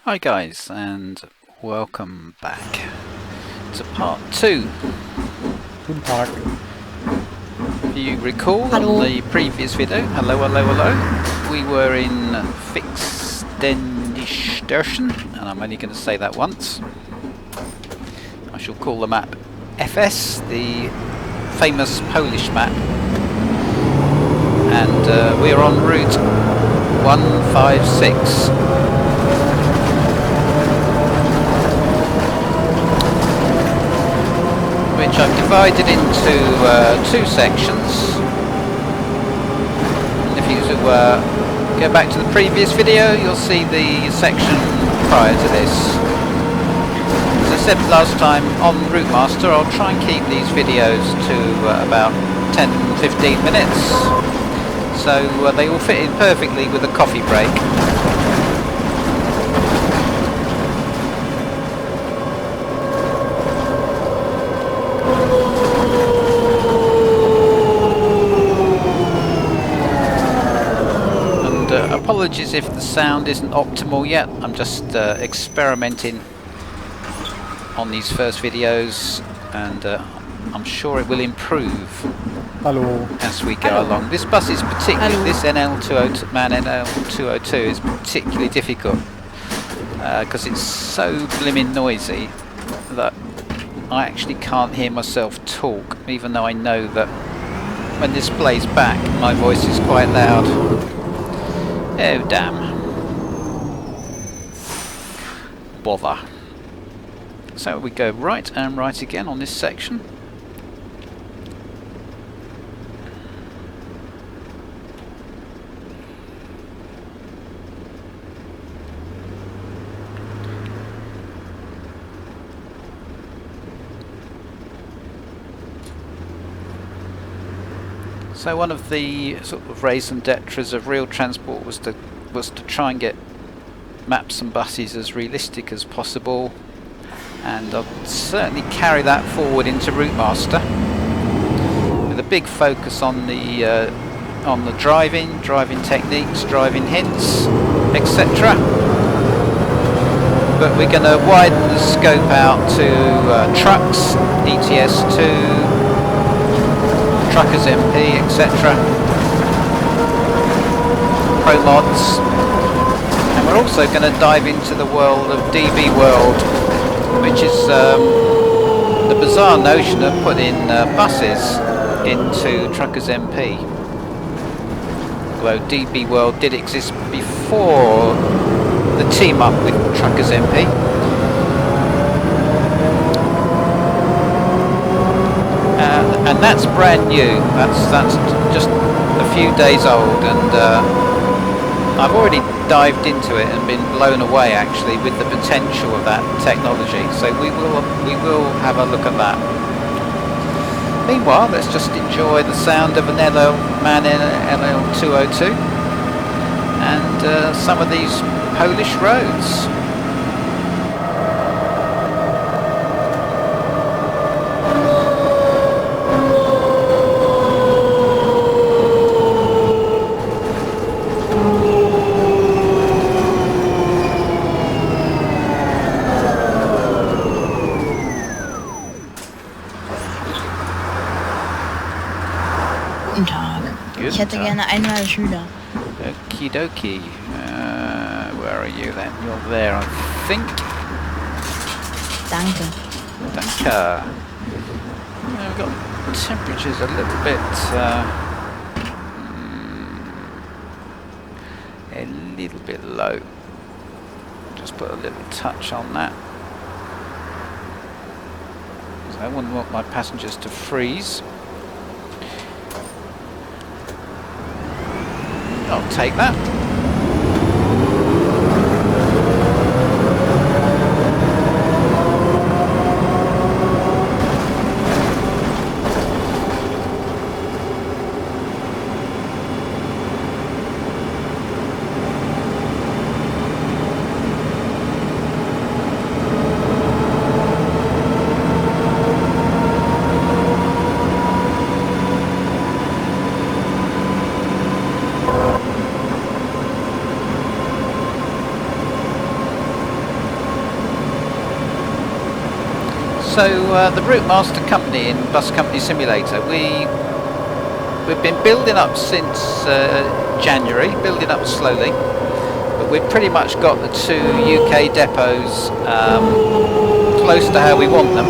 Hi guys, and welcome back to part 2. Guten Tag. If you recall Hello. on the previous video, hello, we were in Fikcyjny Szczecin, and I'm only going to say that once. I shall call the map FS, the famous Polish map, and we are on route 156. Which I've divided into two sections. And if you go back to the previous video, you'll see the section prior to this. As I said last time on Routemaster, I'll try and keep these videos to about 10-15 minutes, so they will fit in perfectly with a coffee break. Apologies if the sound isn't optimal yet. I'm just experimenting on these first videos, and I'm sure it will improve Hello. as we go along. This bus is particularly, this NL202, MAN NL202 is particularly difficult because it's so blimmin' noisy that I actually can't hear myself talk, even though I know that when this plays back my voice is quite loud. Oh damn. Bother. So we go right and right again on this section. So one of the sort of raison d'etres of real transport was to try and get maps and buses as realistic as possible, and I'll certainly carry that forward into Routemaster with a big focus on the driving techniques, driving hints, etc. But we're going to widen the scope out to trucks, ETS2, TruckersMP, etc. ProMods, and we're also going to dive into the world of DB World, which is the bizarre notion of putting buses into TruckersMP. Although DB World did exist before the team up with TruckersMP. And that's brand new. That's just a few days old, and I've already dived into it and been blown away actually with the potential of that technology. So we will have a look at that. Meanwhile, let's just enjoy the sound of an MAN NL202 and some of these Polish roads. Guten Tag. Ich hätte gerne einmal Schüler. Okie dokie. Where are you then? You're there, I think. Danke. Danke. We've got temperatures a little bit low. Just put a little touch on that. So I wouldn't want my passengers to freeze. I'll take that. So the Routemaster company in Bus Company Simulator, we've been building up since January, building up slowly, but we've pretty much got the 2 UK depots close to how we want them.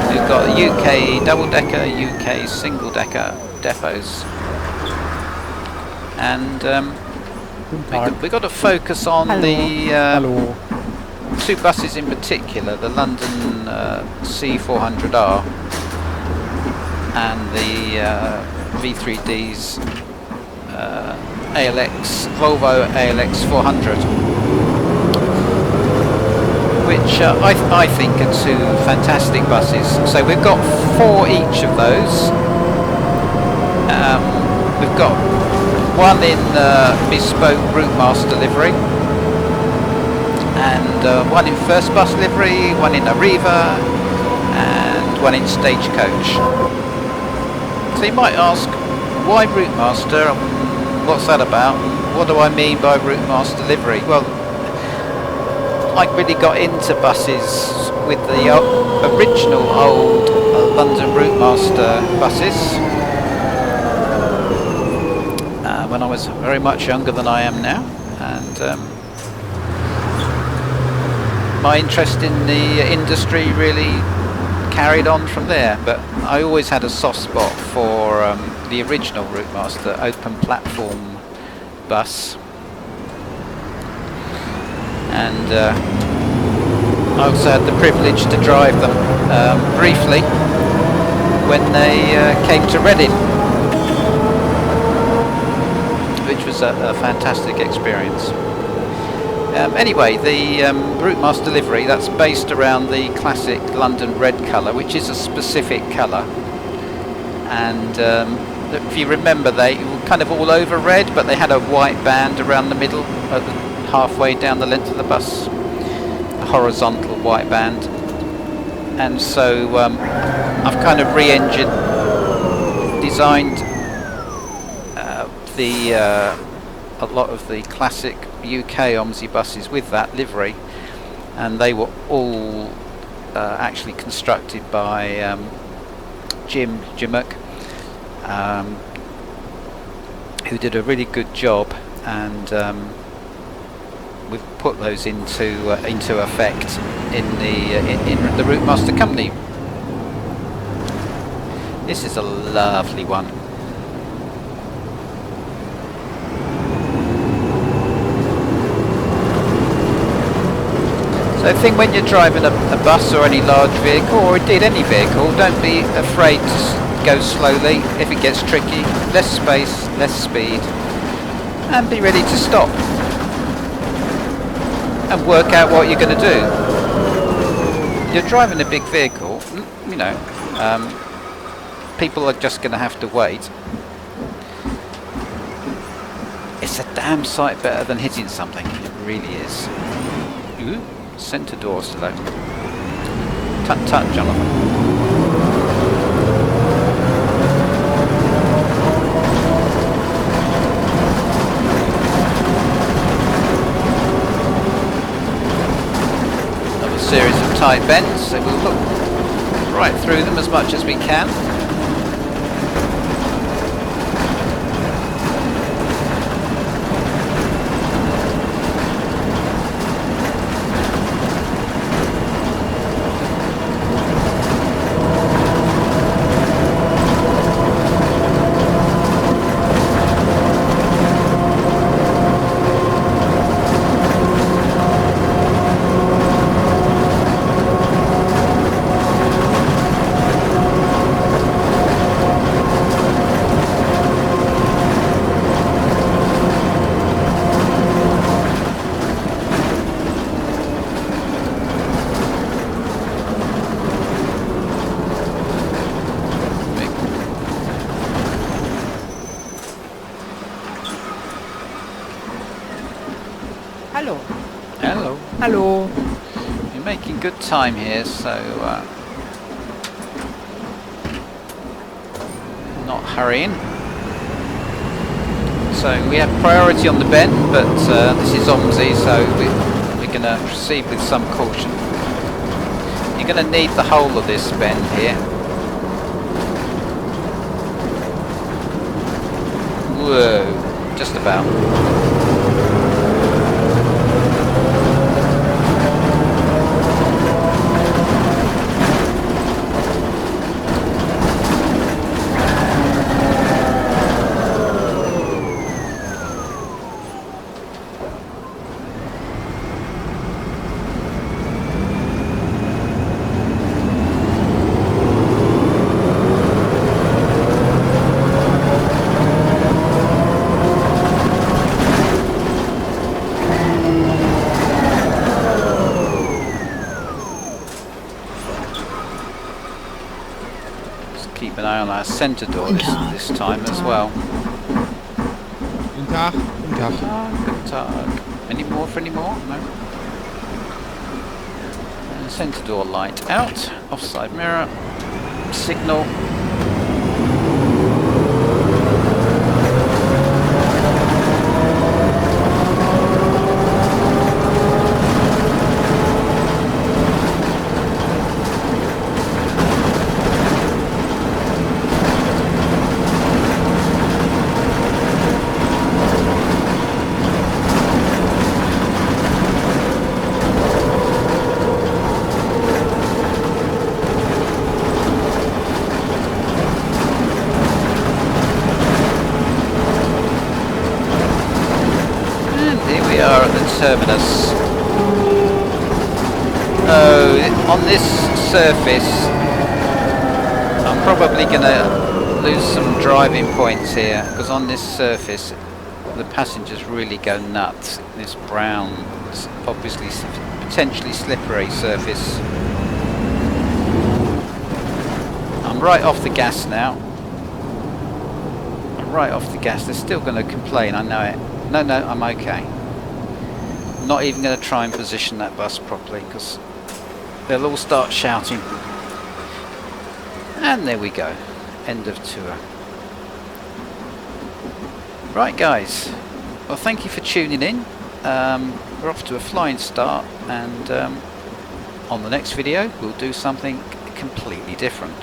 We've got UK double-decker, UK single-decker depots, and we've got to focus on the Hallo. 2 buses in particular, the London C400R and the V3D's ALX, Volvo ALX 400, which I think are 2 fantastic buses. So we've got 4 each of those. We've got one in bespoke Routemaster livery, and one in first bus livery, one in Arriva, and one in stagecoach. So you might ask, why Routemaster? What's that about? What do I mean by Routemaster livery? Well, I really got into buses with the original old London Routemaster buses when I was very much younger than I am now, and my interest in the industry really carried on from there. But I always had a soft spot for the original Routemaster open platform bus, and I also had the privilege to drive them briefly when they came to Reading, which was a fantastic experience. Anyway, the Routemaster livery, that's based around the classic London red colour, which is a specific colour, and if you remember, they were kind of all over red, but they had a white band around the middle, halfway down the length of the bus, a horizontal white band. And so I've kind of designed a lot of the classic UK OMSI buses with that livery, and they were all actually constructed by Jim Jimmock, who did a really good job, and we've put those into effect in the Routemaster company. This is a lovely one. So I think when you're driving a bus or any large vehicle, or indeed any vehicle, don't be afraid to go slowly if it gets tricky. Less space, less speed, and be ready to stop and work out what you're going to do. You're driving a big vehicle, you know, people are just going to have to wait. It's a damn sight better than hitting something. It really is. Ooh. Centre door still open. Tut tut, Jonathan. Another series of tight bends, so we'll look right through them as much as we can. Hallo. Hello. Hallo. You're making good time here, so not hurrying. So we have priority on the bend, but this is OMSI, so we're going to proceed with some caution. You're going to need the whole of this bend here. Whoa, just about. Keep an eye on our centre door this time as well. Guten Tag. Guten Tag. Good tag. Any more for any more? No. And centre door light out. Offside mirror. Signal. Terminus. Oh, on this surface I'm probably going to lose some driving points here, because on this surface the passengers really go nuts. This brown, obviously potentially slippery surface. I'm right off the gas now. I'm right off the gas. They're still going to complain, I know it. No, I'm okay. Not even going to try and position that bus properly, because they'll all start shouting. And there we go, end of tour. Right guys, well thank you for tuning in. We're off to a flying start, and on the next video we'll do something completely different.